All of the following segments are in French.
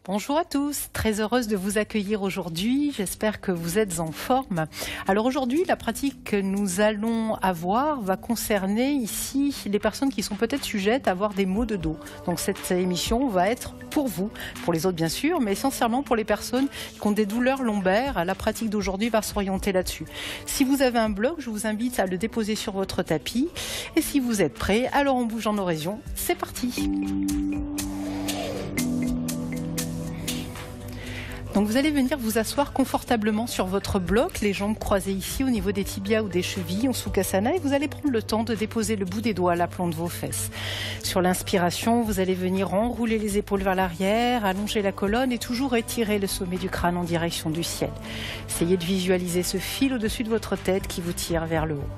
Bonjour à tous, très heureuse de vous accueillir aujourd'hui, j'espère que vous êtes en forme. Alors aujourd'hui, la pratique que nous allons avoir va concerner ici les personnes qui sont peut-être sujettes à avoir des maux de dos. Donc cette émission va être pour vous, pour les autres bien sûr, mais essentiellement pour les personnes qui ont des douleurs lombaires. La pratique d'aujourd'hui va s'orienter là-dessus. Si vous avez un bloc, je vous invite à le déposer sur votre tapis. Et si vous êtes prêts, alors on bouge en oraison, c'est parti. Donc vous allez venir vous asseoir confortablement sur votre bloc, les jambes croisées ici au niveau des tibias ou des chevilles en Sukhasana, et vous allez prendre le temps de déposer le bout des doigts à l'aplomb de vos fesses. Sur l'inspiration, vous allez venir enrouler les épaules vers l'arrière, allonger la colonne et toujours étirer le sommet du crâne en direction du ciel. Essayez de visualiser ce fil au-dessus de votre tête qui vous tire vers le haut.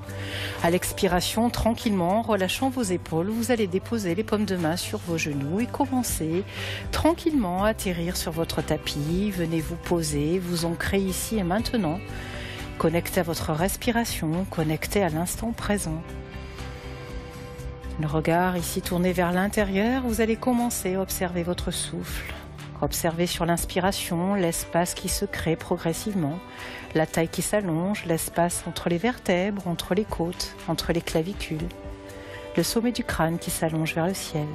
À l'expiration, tranquillement, en relâchant vos épaules, vous allez déposer les paumes de main sur vos genoux et commencer tranquillement à atterrir sur votre tapis. Venez vous poser, vous ancrer ici et maintenant, connecté à votre respiration, connecté à l'instant présent. Le regard ici tourné vers l'intérieur, vous allez commencer à observer votre souffle. Observez sur l'inspiration l'espace qui se crée progressivement, la taille qui s'allonge, l'espace entre les vertèbres, entre les côtes, entre les clavicules, le sommet du crâne qui s'allonge vers le ciel.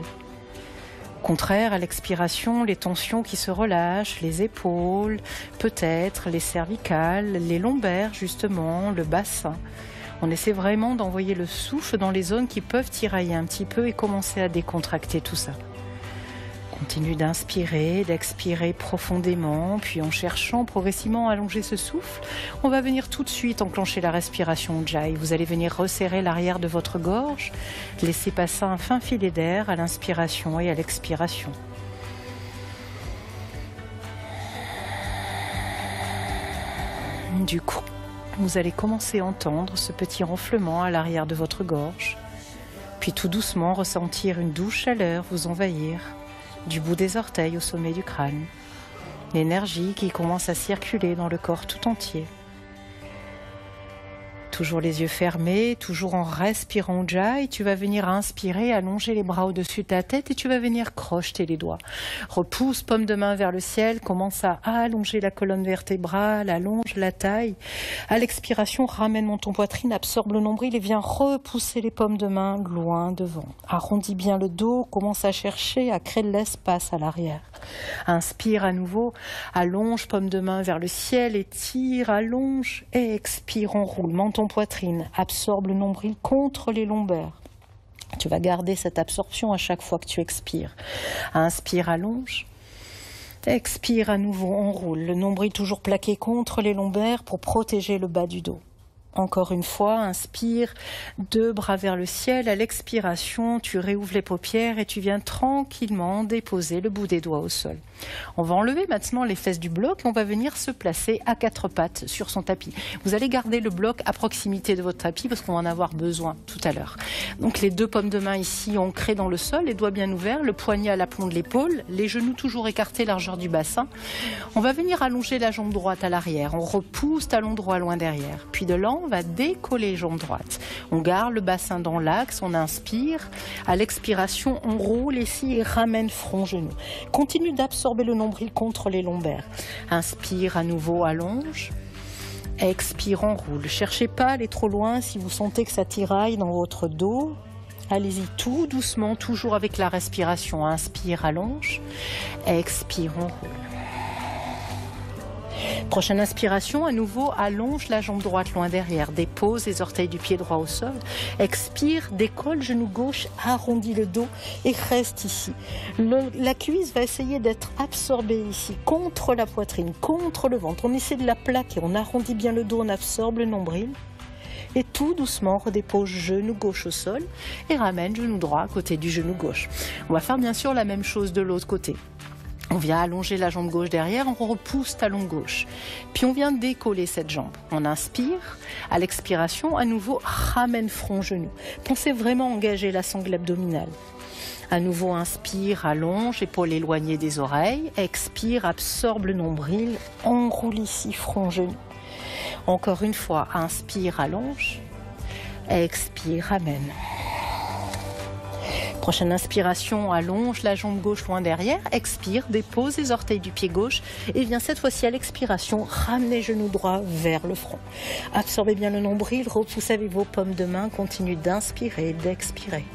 Contraire à l'expiration, les tensions qui se relâchent, les épaules, peut-être les cervicales, les lombaires justement, le bassin. On essaie vraiment d'envoyer le souffle dans les zones qui peuvent tirailler un petit peu et commencer à décontracter tout ça. Continue d'inspirer, d'expirer profondément, puis en cherchant progressivement à allonger ce souffle, on va venir tout de suite enclencher la respiration Ujjayi. Vous allez venir resserrer l'arrière de votre gorge, laisser passer un fin filet d'air à l'inspiration et à l'expiration. Du coup, vous allez commencer à entendre ce petit ronflement à l'arrière de votre gorge, puis tout doucement ressentir une douce chaleur vous envahir, du bout des orteils au sommet du crâne. L'énergie qui commence à circuler dans le corps tout entier. Toujours les yeux fermés, toujours en respirant Ujjayi, tu vas venir inspirer, allonger les bras au-dessus de ta tête et tu vas venir crocheter les doigts. Repousse paume de main vers le ciel, commence à allonger la colonne vertébrale, allonge la taille. À l'expiration, ramène ton poitrine, absorbe le nombril et viens repousser les paumes de main loin devant. Arrondis bien le dos, commence à chercher à créer de l'espace à l'arrière. Inspire à nouveau, allonge paume de main vers le ciel, étire, allonge et expire, enroule menton poitrine, absorbe le nombril contre les lombaires. Tu vas garder cette absorption à chaque fois que tu expires. Inspire, allonge. Expire à nouveau, enroule. Le nombril toujours plaqué contre les lombaires pour protéger le bas du dos. Encore une fois, inspire, deux bras vers le ciel. À l'expiration, tu réouvres les paupières et tu viens tranquillement déposer le bout des doigts au sol. On va enlever maintenant les fesses du bloc et on va venir se placer à quatre pattes sur son tapis. Vous allez garder le bloc à proximité de votre tapis parce qu'on va en avoir besoin tout à l'heure. Donc les deux paumes de main ici ancrées dans le sol, les doigts bien ouverts, le poignet à l'aplomb de l'épaule, les genoux toujours écartés, largeur du bassin. On va venir allonger la jambe droite à l'arrière. On repousse talon droit loin derrière. Puis de là, on va décoller jambe droite. On garde le bassin dans l'axe, on inspire. À l'expiration, on roule ici et ramène front genou. Continue d'absorber le nombril contre les lombaires. Inspire à nouveau, allonge. Expire, enroule. Cherchez pas à aller trop loin si vous sentez que ça tiraille dans votre dos. Allez-y tout doucement, toujours avec la respiration. Inspire, allonge. Expire, enroule. Prochaine inspiration, à nouveau, allonge la jambe droite loin derrière, dépose les orteils du pied droit au sol, expire, décolle, genou gauche, arrondis le dos et reste ici. La cuisse va essayer d'être absorbée ici, contre la poitrine, contre le ventre. On essaie de la plaquer, on arrondit bien le dos, on absorbe le nombril. Et tout doucement, redépose genou gauche au sol et ramène genou droit à côté du genou gauche. On va faire bien sûr la même chose de l'autre côté. On vient allonger la jambe gauche derrière, on repousse talon gauche. Puis on vient décoller cette jambe. On inspire, à l'expiration, à nouveau, ramène front genou. Pensez vraiment engager la sangle abdominale. À nouveau, inspire, allonge, épaule éloignée des oreilles. Expire, absorbe le nombril, enroule ici, front genou. Encore une fois, inspire, allonge. Expire, ramène. Prochaine inspiration, allonge la jambe gauche loin derrière. Expire, dépose les orteils du pied gauche. Et viens cette fois-ci à l'expiration, ramenez genou droit vers le front. Absorbez bien le nombril, repoussez avec vos paumes de main. Continue d'inspirer, d'expirer.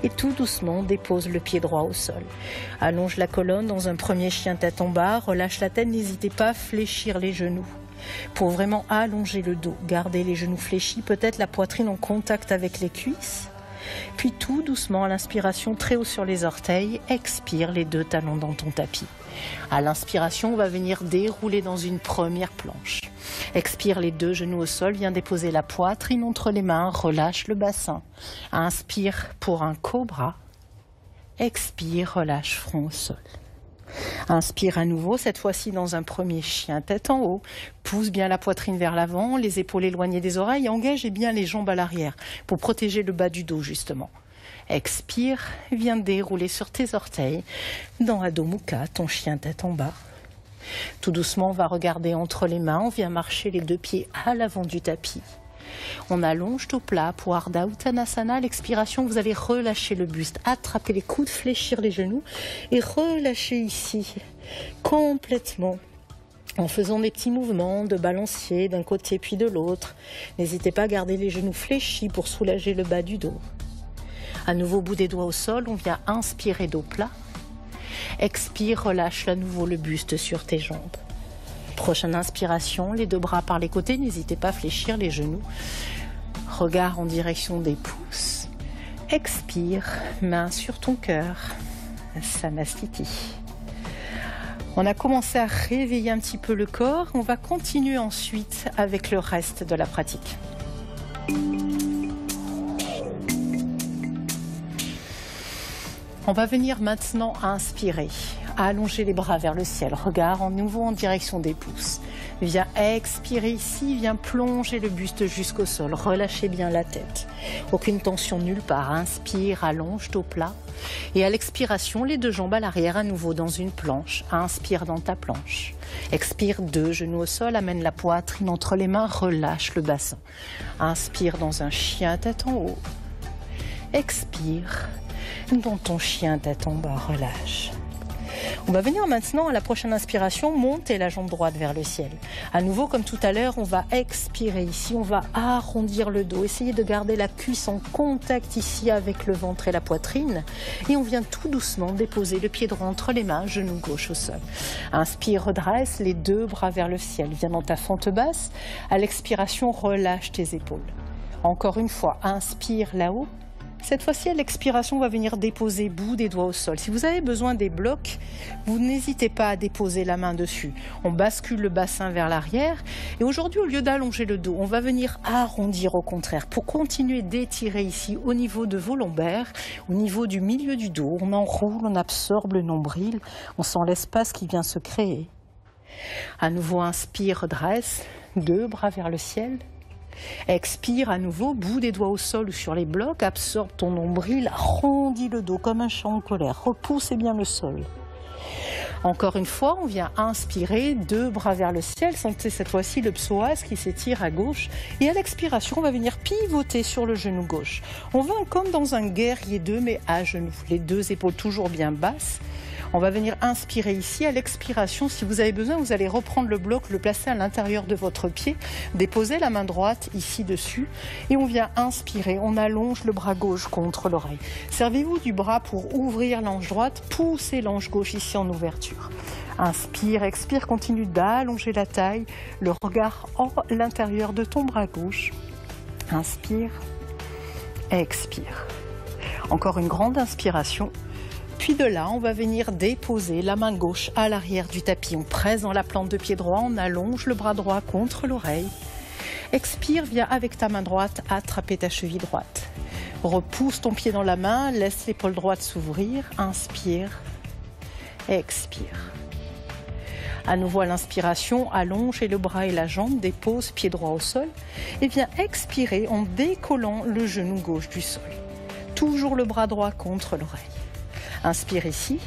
Et tout doucement, dépose le pied droit au sol. Allonge la colonne dans un premier chien tête en bas. Relâche la tête, n'hésitez pas à fléchir les genoux. Pour vraiment allonger le dos, gardez les genoux fléchis, peut-être la poitrine en contact avec les cuisses. Puis tout doucement, à l'inspiration, très haut sur les orteils, expire les deux talons dans ton tapis. À l'inspiration, on va venir dérouler dans une première planche. Expire les deux genoux au sol, viens déposer la poitrine entre les mains, relâche le bassin. Inspire pour un cobra. Expire, relâche front au sol. Inspire à nouveau, cette fois-ci dans un premier chien tête en haut. Pousse bien la poitrine vers l'avant, les épaules éloignées des oreilles. Engage bien les jambes à l'arrière pour protéger le bas du dos justement. Expire, viens dérouler sur tes orteils dans Adho Mukha, ton chien tête en bas. Tout doucement, on va regarder entre les mains. On vient marcher les deux pieds à l'avant du tapis. On allonge tout plat pour Ardha Uttanasana. À l'expiration, vous allez relâcher le buste, attraper les coudes, fléchir les genoux et relâcher ici complètement en faisant des petits mouvements de balancier d'un côté puis de l'autre. N'hésitez pas à garder les genoux fléchis pour soulager le bas du dos. À nouveau, bout des doigts au sol, on vient inspirer dos plat. Expire, relâche à nouveau le buste sur tes jambes. Prochaine inspiration, les deux bras par les côtés, n'hésitez pas à fléchir les genoux. Regard en direction des pouces. Expire, main sur ton cœur. Samastiti. On a commencé à réveiller un petit peu le corps. On va continuer ensuite avec le reste de la pratique. On va venir maintenant inspirer, allonger les bras vers le ciel, regard en nouveau en direction des pouces. Viens expirer ici, viens plonger le buste jusqu'au sol, relâchez bien la tête. Aucune tension nulle part, inspire, allonge dos plat. Et à l'expiration, les deux jambes à l'arrière à nouveau dans une planche, inspire dans ta planche. Expire, deux genoux au sol, amène la poitrine entre les mains, relâche le bassin. Inspire dans un chien tête en haut. Expire. Dans ton chien tête en bas, relâche. On va venir maintenant à la prochaine inspiration, monter la jambe droite vers le ciel. À nouveau, comme tout à l'heure, on va expirer ici, on va arrondir le dos. Essayez de garder la cuisse en contact ici avec le ventre et la poitrine. Et on vient tout doucement déposer le pied droit entre les mains, genou gauche au sol. Inspire, redresse les deux bras vers le ciel. Viens dans ta fente basse. À l'expiration, relâche tes épaules. Encore une fois, inspire là-haut. Cette fois-ci, à l'expiration, on va venir déposer bout des doigts au sol. Si vous avez besoin des blocs, vous n'hésitez pas à déposer la main dessus. On bascule le bassin vers l'arrière. Et aujourd'hui, au lieu d'allonger le dos, on va venir arrondir au contraire pour continuer d'étirer ici au niveau de vos lombaires, au niveau du milieu du dos. On enroule, on absorbe le nombril, on sent l'espace qui vient se créer. À nouveau, inspire, redresse, deux bras vers le ciel. Expire à nouveau, bout des doigts au sol ou sur les blocs, absorbe ton nombril, arrondis le dos comme un chat en colère, repoussez bien le sol. Encore une fois, on vient inspirer, deux bras vers le ciel, sentez cette fois-ci le psoas qui s'étire à gauche et à l'expiration, on va venir pivoter sur le genou gauche. On va comme dans un guerrier 2 mais à genoux, les deux épaules toujours bien basses. On va venir inspirer ici. À l'expiration, si vous avez besoin, vous allez reprendre le bloc, le placer à l'intérieur de votre pied, déposer la main droite ici dessus et on vient inspirer. On allonge le bras gauche contre l'oreille. Servez-vous du bras pour ouvrir l'ange droite, poussez l'ange gauche ici en ouverture. Inspire, expire, continue d'allonger la taille, le regard en l'intérieur de ton bras gauche. Inspire, expire. Encore une grande inspiration. Puis de là, on va venir déposer la main gauche à l'arrière du tapis. On presse dans la plante de pied droit, on allonge le bras droit contre l'oreille. Expire, viens avec ta main droite attraper ta cheville droite. Repousse ton pied dans la main, laisse l'épaule droite s'ouvrir. Inspire, expire. À nouveau à l'inspiration, allonge le bras et la jambe, dépose pied droit au sol. Et viens expirer en décollant le genou gauche du sol. Toujours le bras droit contre l'oreille. Inspire ici,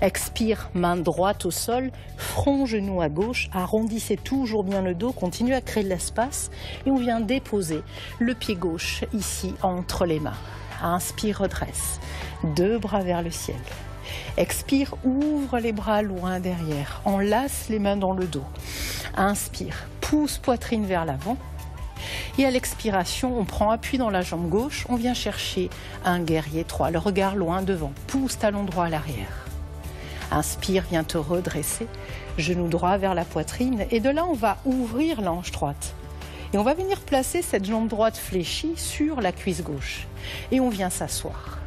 expire, main droite au sol, front, genou à gauche, arrondissez toujours bien le dos, continuez à créer de l'espace et on vient déposer le pied gauche ici entre les mains. Inspire, redresse. 2 bras vers le ciel. Expire, ouvre les bras loin derrière. Enlace les mains dans le dos. Inspire, pousse poitrine vers l'avant. Et à l'expiration, on prend appui dans la jambe gauche. On vient chercher un guerrier 3. Le regard loin devant. Pousse talon droit à l'arrière. Inspire, viens te redresser. Genou droit vers la poitrine. Et de là, on va ouvrir la hanche droite. Et on va venir placer cette jambe droite fléchie sur la cuisse gauche. Et on vient s'asseoir.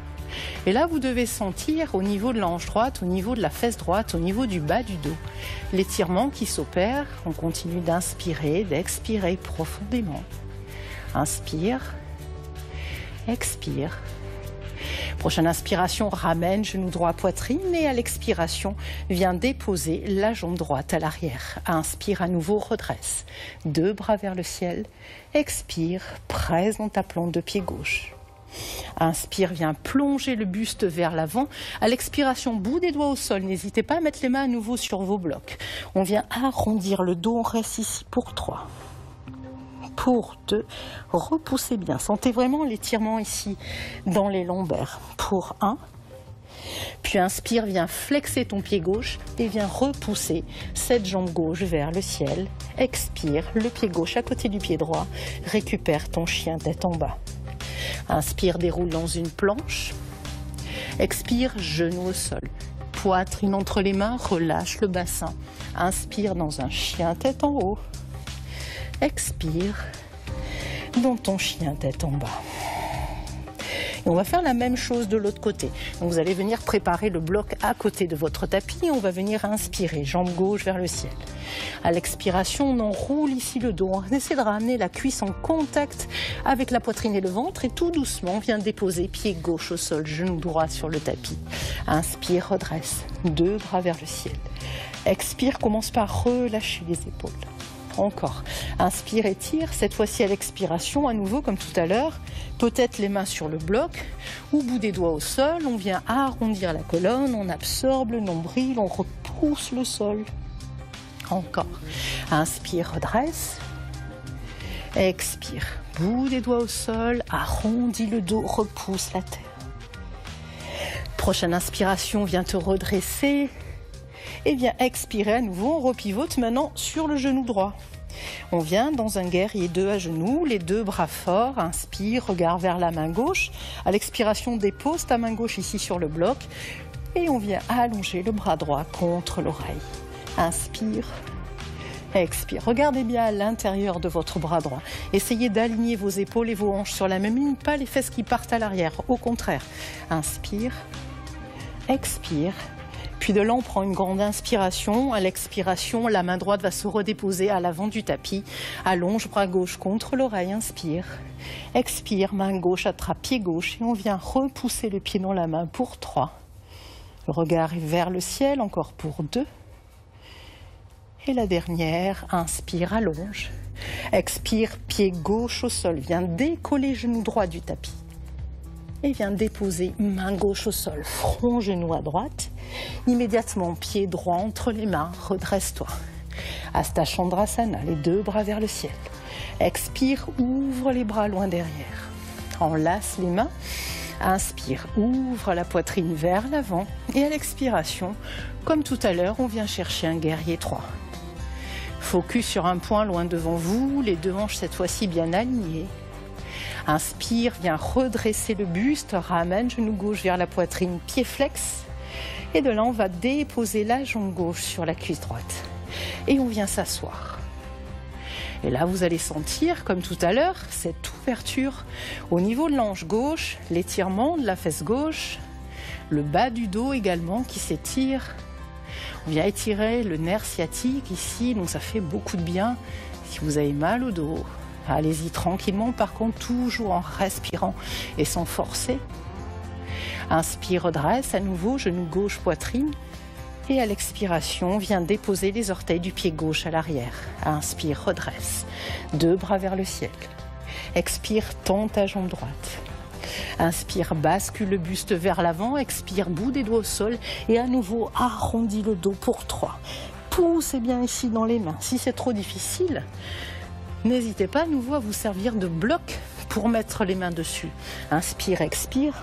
Et là, vous devez sentir au niveau de la hanche droite, au niveau de la fesse droite, au niveau du bas du dos, l'étirement qui s'opère. On continue d'inspirer, d'expirer profondément. Inspire, expire. Prochaine inspiration, ramène genou droit poitrine et à l'expiration, viens déposer la jambe droite à l'arrière. Inspire à nouveau, redresse. 2 bras vers le ciel. Expire, presse dans ta plante de pied gauche. Inspire, viens plonger le buste vers l'avant. À l'expiration, bout des doigts au sol. N'hésitez pas à mettre les mains à nouveau sur vos blocs. On vient arrondir le dos. On reste ici pour 3. Pour 2. Repoussez bien. Sentez vraiment l'étirement ici dans les lombaires. Pour 1. Puis inspire, viens flexer ton pied gauche et viens repousser cette jambe gauche vers le ciel. Expire, le pied gauche à côté du pied droit. Récupère ton chien tête en bas. Inspire, déroule dans une planche. Expire, genou au sol. Poitrine entre les mains, relâche le bassin. Inspire dans un chien tête en haut. Expire dans ton chien tête en bas. Et on va faire la même chose de l'autre côté. Donc vous allez venir préparer le bloc à côté de votre tapis et on va venir inspirer, jambe gauche vers le ciel. À l'expiration, on enroule ici le dos. On essaie de ramener la cuisse en contact avec la poitrine et le ventre et tout doucement, on vient déposer pied gauche au sol, genou droit sur le tapis. Inspire, redresse, 2 bras vers le ciel. Expire, commence par relâcher les épaules. Encore. Inspire, étire. Cette fois-ci à l'expiration, à nouveau comme tout à l'heure, peut-être les mains sur le bloc, ou bout des doigts au sol. On vient arrondir la colonne, on absorbe le nombril, on repousse le sol. Encore. Inspire, redresse. Expire. Bout des doigts au sol, arrondis le dos, repousse la terre. Prochaine inspiration, viens te redresser. Et viens expirer à nouveau, on repivote maintenant sur le genou droit. On vient dans un guerrier 2 à genoux, les 2 bras forts, inspire, regard vers la main gauche. À l'expiration, dépose ta main gauche ici sur le bloc et on vient allonger le bras droit contre l'oreille. Inspire, expire. Regardez bien à l'intérieur de votre bras droit. Essayez d'aligner vos épaules et vos hanches sur la même ligne, pas les fesses qui partent à l'arrière, au contraire. Inspire, expire. Puis de là, on prend une grande inspiration. À l'expiration, la main droite va se redéposer à l'avant du tapis. Allonge bras gauche contre l'oreille. Inspire. Expire, main gauche attrape pied gauche. Et on vient repousser le pied dans la main pour 3. Le regard est vers le ciel, encore pour 2. Et la dernière, inspire, allonge. Expire, pied gauche au sol. Viens décoller genou droit du tapis. Et viens déposer main gauche au sol, front, genou à droite. Immédiatement, pied droit entre les mains, redresse-toi. Hasta Chandrasana, les 2 bras vers le ciel. Expire, ouvre les bras loin derrière. Enlace les mains. Inspire, ouvre la poitrine vers l'avant. Et à l'expiration, comme tout à l'heure, on vient chercher un guerrier 3. Focus sur un point loin devant vous, les 2 hanches cette fois-ci bien alignées. Inspire, viens redresser le buste, ramène genou gauche vers la poitrine, pied flex. Et de là, on va déposer la jambe gauche sur la cuisse droite. Et on vient s'asseoir. Et là, vous allez sentir, comme tout à l'heure, cette ouverture au niveau de l'hanche gauche, l'étirement de la fesse gauche, le bas du dos également qui s'étire. On vient étirer le nerf sciatique ici, donc ça fait beaucoup de bien. Si vous avez mal au dos, allez-y tranquillement, par contre, toujours en respirant et sans forcer. Inspire, redresse, à nouveau, genou gauche, poitrine. Et à l'expiration, viens déposer les orteils du pied gauche à l'arrière. Inspire, redresse. 2 bras vers le ciel. Expire, tends ta jambe droite. Inspire, bascule le buste vers l'avant. Expire, bout des doigts au sol. Et à nouveau, arrondis le dos pour 3. Poussez bien ici dans les mains. Si c'est trop difficile, n'hésitez pas à nouveau à vous servir de bloc pour mettre les mains dessus. Inspire, expire.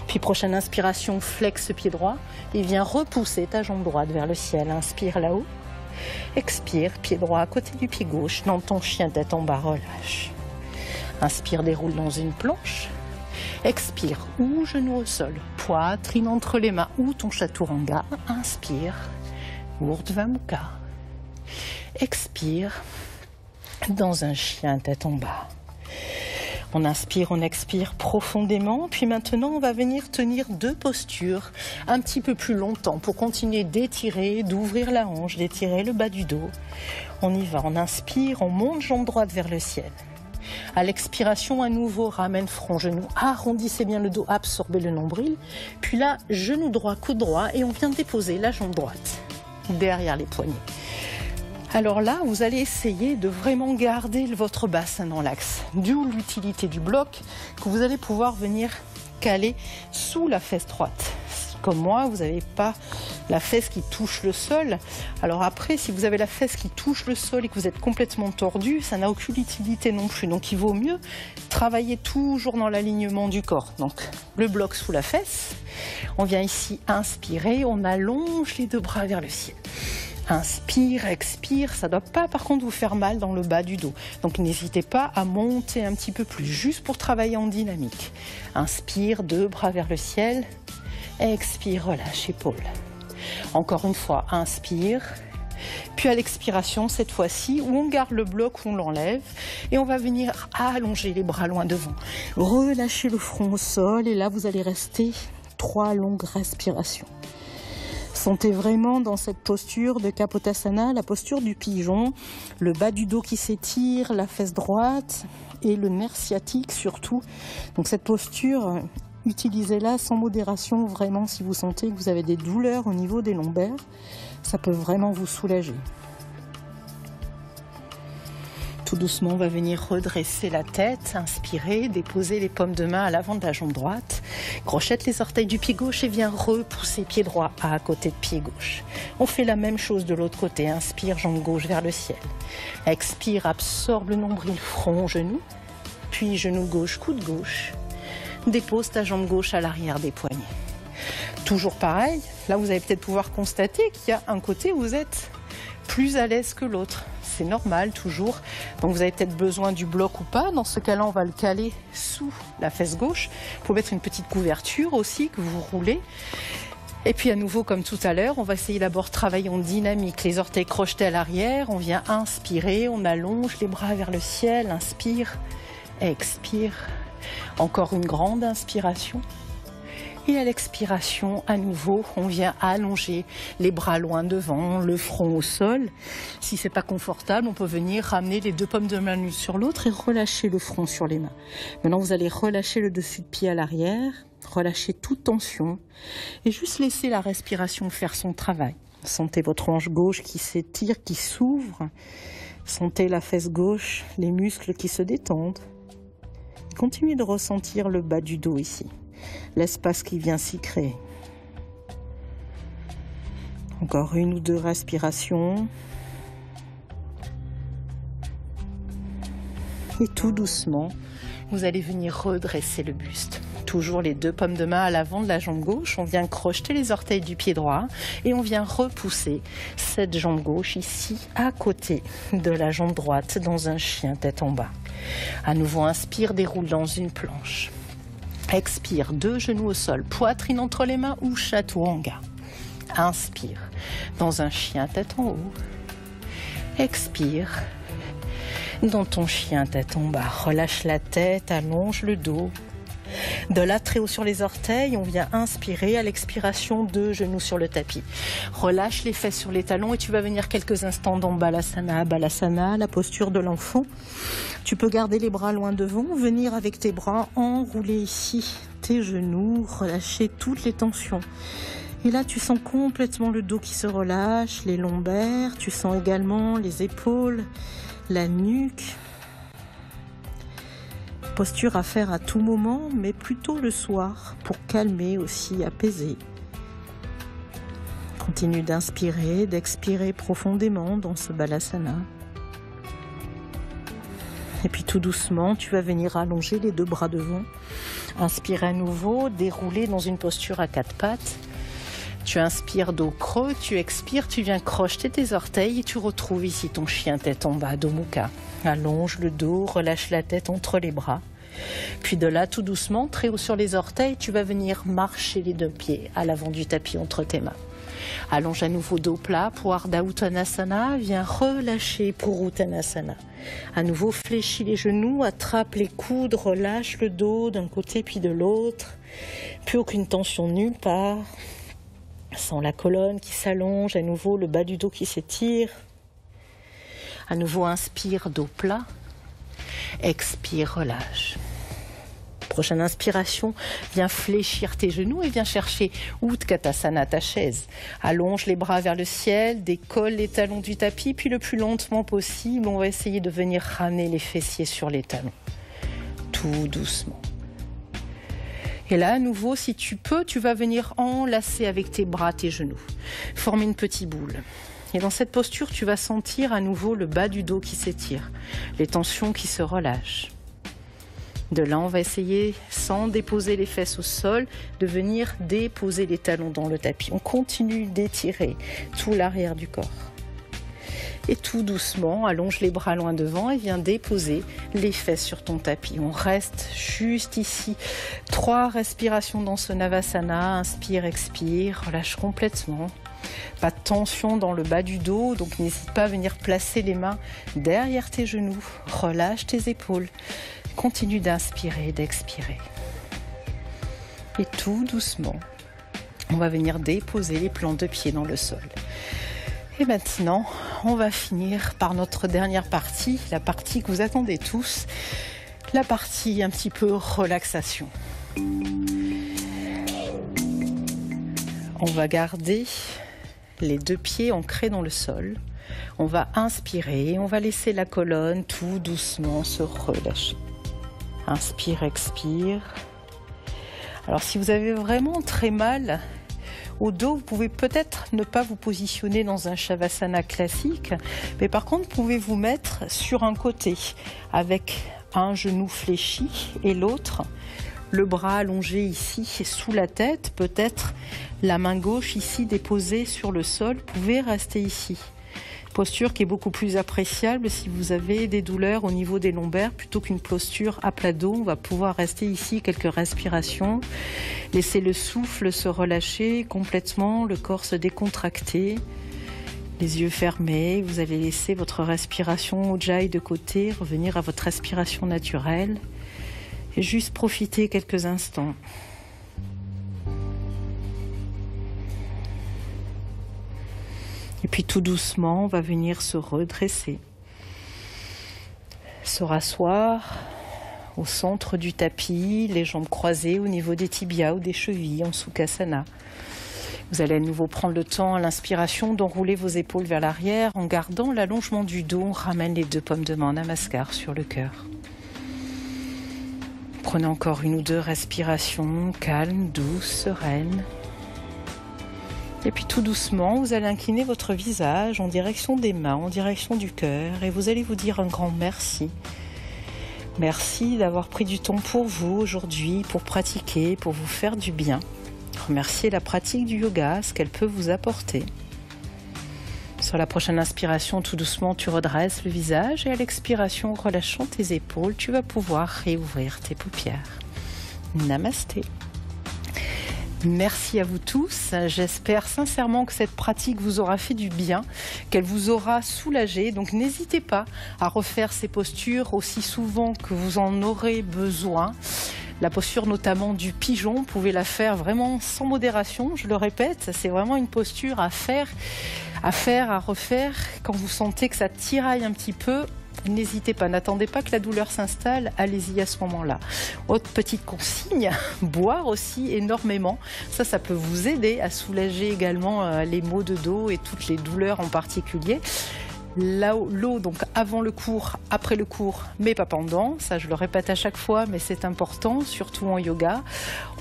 Puis prochaine inspiration, flexe pied droit et viens repousser ta jambe droite vers le ciel. Inspire là-haut. Expire, pied droit à côté du pied gauche. Dans ton chien tête en bas, relâche. Inspire, déroule dans une planche. Expire, ou genou au sol. Poitrine entre les mains ou ton chaturanga. Inspire, Urdhva Mukha. Expire, dans un chien tête en bas. On inspire, on expire profondément. Puis maintenant, on va venir tenir deux postures un petit peu plus longtemps pour continuer d'étirer, d'ouvrir la hanche, d'étirer le bas du dos. On y va, on inspire, on monte jambe droite vers le ciel. À l'expiration, à nouveau, ramène front, genou, arrondissez bien le dos, absorbez le nombril. Puis là, genou droit, coude droit et on vient déposer la jambe droite derrière les poignets. Alors là, vous allez essayer de vraiment garder votre bassin dans l'axe. D'où l'utilité du bloc que vous allez pouvoir venir caler sous la fesse droite. Si, comme moi, vous n'avez pas la fesse qui touche le sol. Alors après, si vous avez la fesse qui touche le sol et que vous êtes complètement tordu, ça n'a aucune utilité non plus. Donc il vaut mieux travailler toujours dans l'alignement du corps. Donc le bloc sous la fesse. On vient ici inspirer, on allonge les deux bras vers le ciel. Inspire, expire, ça ne doit pas par contre vous faire mal dans le bas du dos. Donc n'hésitez pas à monter un petit peu plus, juste pour travailler en dynamique. Inspire, deux bras vers le ciel. Expire, relâche épaule. Encore une fois, inspire. Puis à l'expiration, cette fois-ci, où on garde le bloc, on l'enlève. Et on va venir allonger les bras loin devant. Relâchez le front au sol et là vous allez rester 3 longues respirations. Sentez vraiment dans cette posture de Kapotasana, la posture du pigeon, le bas du dos qui s'étire, la fesse droite et le nerf sciatique surtout. Donc cette posture, utilisez-la sans modération vraiment si vous sentez que vous avez des douleurs au niveau des lombaires. Ça peut vraiment vous soulager. Tout doucement, on va venir redresser la tête, inspirer, déposer les paumes de main à l'avant de la jambe droite. Crochette les orteils du pied gauche et viens repousser pied droit à côté de pied gauche. On fait la même chose de l'autre côté. Inspire, jambe gauche vers le ciel. Expire, absorbe le nombril, front, genou. Puis genou gauche, coude gauche. Dépose ta jambe gauche à l'arrière des poignets. Toujours pareil, là vous allez peut-être pouvoir constater qu'il y a un côté où vous êtes plus à l'aise que l'autre. C'est normal toujours. Donc vous avez peut-être besoin du bloc ou pas. Dans ce cas-là, on va le caler sous la fesse gauche. Il faut mettre une petite couverture aussi que vous roulez. Et puis à nouveau, comme tout à l'heure, on va essayer d'abord de travailler en dynamique. Les orteils crochetés à l'arrière. On vient inspirer, on allonge les bras vers le ciel. Inspire, expire. Encore une grande inspiration. Et à l'expiration, à nouveau, on vient allonger les bras loin devant, le front au sol. Si c'est pas confortable, on peut venir ramener les deux paumes de main l'une sur l'autre et relâcher le front sur les mains. Maintenant, vous allez relâcher le dessus de pied à l'arrière, relâcher toute tension et juste laisser la respiration faire son travail. Sentez votre hanche gauche qui s'étire, qui s'ouvre. Sentez la fesse gauche, les muscles qui se détendent. Continuez de ressentir le bas du dos ici. L'espace qui vient s'y créer. Encore une ou deux respirations. Et tout doucement, vous allez venir redresser le buste. Toujours les deux paumes de main à l'avant de la jambe gauche. On vient crocheter les orteils du pied droit et on vient repousser cette jambe gauche ici à côté de la jambe droite dans un chien tête en bas. À nouveau, inspire, déroule dans une planche. Expire, deux genoux au sol, poitrine entre les mains ou chaturanga. Inspire, dans un chien tête en haut. Expire, dans ton chien tête en bas. Relâche la tête, allonge le dos. De là, très haut sur les orteils, on vient inspirer. À l'expiration, deux genoux sur le tapis. Relâche les fesses sur les talons et tu vas venir quelques instants dans Balasana. Balasana, la posture de l'enfant. Tu peux garder les bras loin devant, venir avec tes bras enrouler ici tes genoux, relâcher toutes les tensions. Et là, tu sens complètement le dos qui se relâche, les lombaires. Tu sens également les épaules, la nuque. Posture à faire à tout moment, mais plutôt le soir pour calmer aussi, apaiser. Continue d'inspirer, d'expirer profondément dans ce Balasana. Et puis tout doucement, tu vas venir allonger les 2 bras devant. Inspire à nouveau, dérouler dans une posture à 4 pattes. Tu inspires dos creux, tu expires, tu viens crocheter tes orteils et tu retrouves ici ton chien tête en bas, Adho Mukha. Allonge le dos, relâche la tête entre les bras. Puis de là, tout doucement, très haut sur les orteils, tu vas venir marcher les 2 pieds à l'avant du tapis entre tes mains. Allonge à nouveau dos plat pour Ardha Uttanasana, viens relâcher pour Uttanasana. À nouveau, fléchis les genoux, attrape les coudes, relâche le dos d'un côté puis de l'autre. Plus aucune tension nulle part. Sans la colonne qui s'allonge, à nouveau le bas du dos qui s'étire. À nouveau, inspire, dos plat. Expire, relâche. Prochaine inspiration, viens fléchir tes genoux et viens chercher Utkatasana, ta chaise. Allonge les bras vers le ciel, décolle les talons du tapis, puis le plus lentement possible, on va essayer de venir ramener les fessiers sur les talons. Tout doucement. Et là, à nouveau, si tu peux, tu vas venir enlacer avec tes bras tes genoux. Former une petite boule. Et dans cette posture, tu vas sentir à nouveau le bas du dos qui s'étire, les tensions qui se relâchent. De là, on va essayer, sans déposer les fesses au sol, de venir déposer les talons dans le tapis. On continue d'étirer tout l'arrière du corps. Et tout doucement, allonge les bras loin devant et viens déposer les fesses sur ton tapis. On reste juste ici. 3 respirations dans ce Navasana. Inspire, expire, relâche complètement. Pas de tension dans le bas du dos, donc n'hésite pas à venir placer les mains derrière tes genoux. Relâche tes épaules. Continue d'inspirer, d'expirer. Et tout doucement, on va venir déposer les plans de pied dans le sol. Et maintenant, on va finir par notre dernière partie, la partie que vous attendez tous, la partie un petit peu relaxation. On va garder les 2 pieds ancrés dans le sol. On va inspirer, on va laisser la colonne tout doucement se relâcher. Inspire, expire. Alors si vous avez vraiment très mal au dos, vous pouvez peut-être ne pas vous positionner dans un Shavasana classique, mais par contre, vous pouvez vous mettre sur un côté avec un genou fléchi et l'autre, le bras allongé ici sous la tête, peut-être la main gauche ici déposée sur le sol, vous pouvez rester ici. Posture qui est beaucoup plus appréciable si vous avez des douleurs au niveau des lombaires plutôt qu'une posture à plat dos. On va pouvoir rester ici quelques respirations, laisser le souffle se relâcher complètement, le corps se décontracter, les yeux fermés. Vous allez laisser votre respiration Ujjayi de côté, revenir à votre respiration naturelle et juste profiter quelques instants. Et puis tout doucement, on va venir se redresser, se rasseoir au centre du tapis, les jambes croisées au niveau des tibias ou des chevilles en Sukhasana. Vous allez à nouveau prendre le temps à l'inspiration d'enrouler vos épaules vers l'arrière en gardant l'allongement du dos. On ramène les 2 paumes de main, Namaskar sur le cœur. Prenez encore 1 ou 2 respirations calmes, douces, sereines. Et puis tout doucement, vous allez incliner votre visage en direction des mains, en direction du cœur, et vous allez vous dire un grand merci. Merci d'avoir pris du temps pour vous aujourd'hui, pour pratiquer, pour vous faire du bien. Remerciez la pratique du yoga, ce qu'elle peut vous apporter. Sur la prochaine inspiration, tout doucement, tu redresses le visage et à l'expiration, relâchant tes épaules, tu vas pouvoir réouvrir tes paupières. Namasté. Merci à vous tous. J'espère sincèrement que cette pratique vous aura fait du bien, qu'elle vous aura soulagé. Donc n'hésitez pas à refaire ces postures aussi souvent que vous en aurez besoin. La posture notamment du pigeon, vous pouvez la faire vraiment sans modération, je le répète, c'est vraiment une posture à faire, à refaire. Quand vous sentez que ça tiraille un petit peu, n'hésitez pas, n'attendez pas que la douleur s'installe, allez-y à ce moment-là. Autre petite consigne, boire aussi énormément. Ça peut vous aider à soulager également les maux de dos et toutes les douleurs en particulier. L'eau, donc avant le cours, après le cours, mais pas pendant. Ça, je le répète à chaque fois, mais c'est important, surtout en yoga.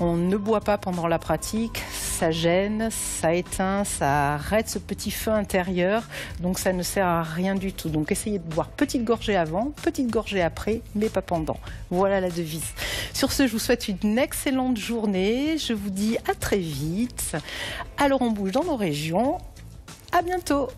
On ne boit pas pendant la pratique. Ça gêne, ça éteint, ça arrête ce petit feu intérieur. Donc, ça ne sert à rien du tout. Donc, essayez de boire petite gorgée avant, petite gorgée après, mais pas pendant. Voilà la devise. Sur ce, je vous souhaite une excellente journée. Je vous dis à très vite. Alors, on bouge dans nos régions. À bientôt.